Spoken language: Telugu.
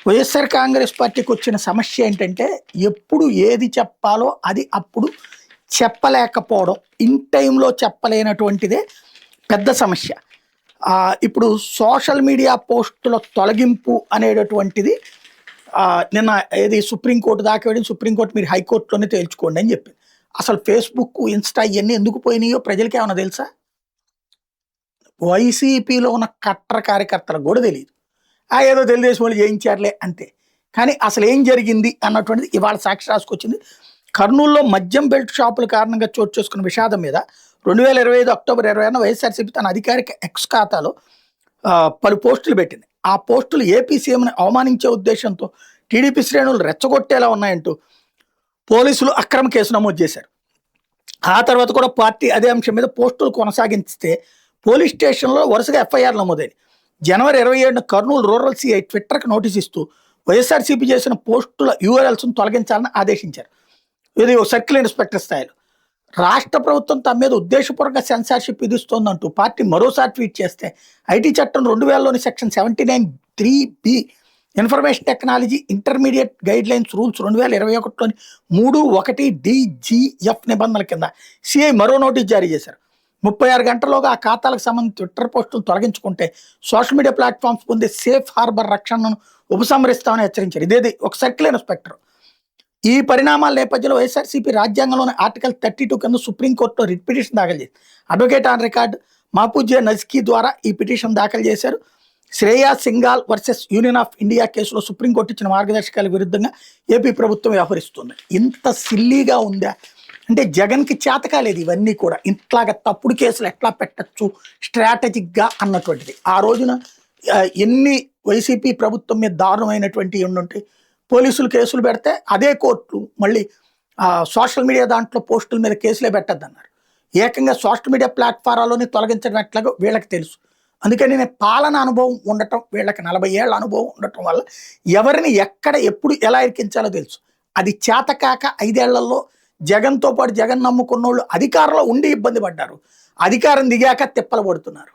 వైఎస్ఆర్ కాంగ్రెస్ పార్టీకి వచ్చిన సమస్య ఏంటంటే ఎప్పుడు ఏది చెప్పాలో అది అప్పుడు చెప్పలేకపోవడం, ఇన్ టైంలో చెప్పలేనటువంటిదే పెద్ద సమస్య. ఇప్పుడు సోషల్ మీడియా పోస్టుల తొలగింపు అనేటటువంటిది నిన్న ఏది సుప్రీంకోర్టు దాకా వెళ్ళి సుప్రీంకోర్టు మీరు హైకోర్టులోనే తేల్చుకోండి అని చెప్పింది. అసలు ఫేస్బుక్, ఇన్స్టా ఇవన్నీ ఎందుకు పోయినాయో ప్రజలకి ఏమైనా తెలుసా? వైసీపీలో ఉన్న కట్టర్ కార్యకర్తలకు కూడా తెలియదు. ఏదో తెలుగుదేశం వాళ్ళు చేయించారులే అంతే. కానీ అసలు ఏం జరిగింది అన్నటువంటిది ఇవాళ సాక్షి రాసుకొచ్చింది. కర్నూలులో మద్యం బెల్ట్ షాపుల కారణంగా చోటు చేసుకున్న విషాదం మీద 2025 అక్టోబర్ 20 వైఎస్ఆర్సీపీ తన అధికారిక ఎక్స్ ఖాతాలో పలు పోస్టులు పెట్టింది. ఆ పోస్టులు ఏపీ సీఎంని అవమానించే ఉద్దేశంతో టీడీపీ శ్రేణులు రెచ్చగొట్టేలా ఉన్నాయంటూ పోలీసులు అక్రమ కేసు నమోదు చేశారు. ఆ తర్వాత కూడా పార్టీ అదే అంశం మీద పోస్టులు కొనసాగిస్తే పోలీస్ స్టేషన్లో వరుసగా ఎఫ్ఐఆర్ నమోదైంది. జనవరి 27న కర్నూలు రూరల్ సిఐ ట్విట్టర్కి నోటీస్ ఇస్తూ వైఎస్ఆర్సీపీ చేసిన పోస్టుల యూఆర్ఎల్స్ను తొలగించాలని ఆదేశించారు. ఇది సర్కిల్ ఇన్స్పెక్టర్ స్థాయిలో. రాష్ట్ర ప్రభుత్వం తమ మీద ఉద్దేశపూర్వక సెన్సార్షిప్ విధిస్తోందంటూ పార్టీ మరోసారి ట్వీట్ చేస్తే ఐటీ చట్టం 2000లోని section 79(3)(b) information technology intermediate guidelines rules 2021లోని 3(1)(d)(g)(f) నిబంధనల కింద సిఐ మరో నోటీస్ జారీ చేశారు. 36 గంటల్లోగా ఆ ఖాతాలకు సంబంధించి ట్విట్టర్ పోస్టులు తొలగించుకుంటే సోషల్ మీడియా ప్లాట్ఫామ్స్ పొందే సేఫ్ హార్బర్ రక్షణను ఉపసంహరిస్తామని హెచ్చరించారు. ఇదేది ఒక సర్కిల్ ఇన్స్పెక్టర్. ఈ పరిణామాల నేపథ్యంలో వైఎస్ఆర్సీపీ రాజ్యాంగంలోని ఆర్టికల్ 32 కింద సుప్రీంకోర్టులో రిట్ పిటిషన్ దాఖలు చేసింది. అడ్వకేట్ ఆన్ రికార్డ్ మహబూజా నజ్కీ ద్వారా ఈ పిటిషన్ దాఖలు చేశారు. Shreya Singhal versus union of India కేసులో సుప్రీంకోర్టు ఇచ్చిన మార్గదర్శకాలకు విరుద్ధంగా ఏపీ ప్రభుత్వం వ్యవహరిస్తుంది. ఇంత సిల్లీగా ఉందా అంటే జగన్కి చేతకాలేదు ఇవన్నీ కూడా. ఇట్లాగా తప్పుడు కేసులు ఎట్లా పెట్టచ్చు స్ట్రాటజిక్గా అన్నటువంటిది. ఆ రోజున ఎన్ని వైసీపీ ప్రభుత్వం మీద దారుణమైనటువంటి ఉండుంటాయి. పోలీసులు కేసులు పెడితే అదే కోర్టు మళ్ళీ సోషల్ మీడియా దాంట్లో పోస్టుల మీద కేసులే పెట్టద్దన్నారు. ఏకంగా సోషల్ మీడియా ప్లాట్ఫారాల్లోనే తొలగించడం ఎట్లాగో వీళ్ళకి తెలుసు. అందుకని నేను పాలన అనుభవం ఉండటం, వీళ్ళకి 40 ఏళ్ల అనుభవం ఉండటం వల్ల ఎవరిని ఎక్కడ ఎప్పుడు ఎలా ఇరికించాలో తెలుసు. అది చేతకాక 5 ఏళ్లలో జగన్తో పాటు జగన్ నమ్ముకున్న వాళ్ళు అధికారంలో ఉండి ఇబ్బంది పడ్డారు. అధికారం దిగాక తిప్పలు పడుతున్నారు.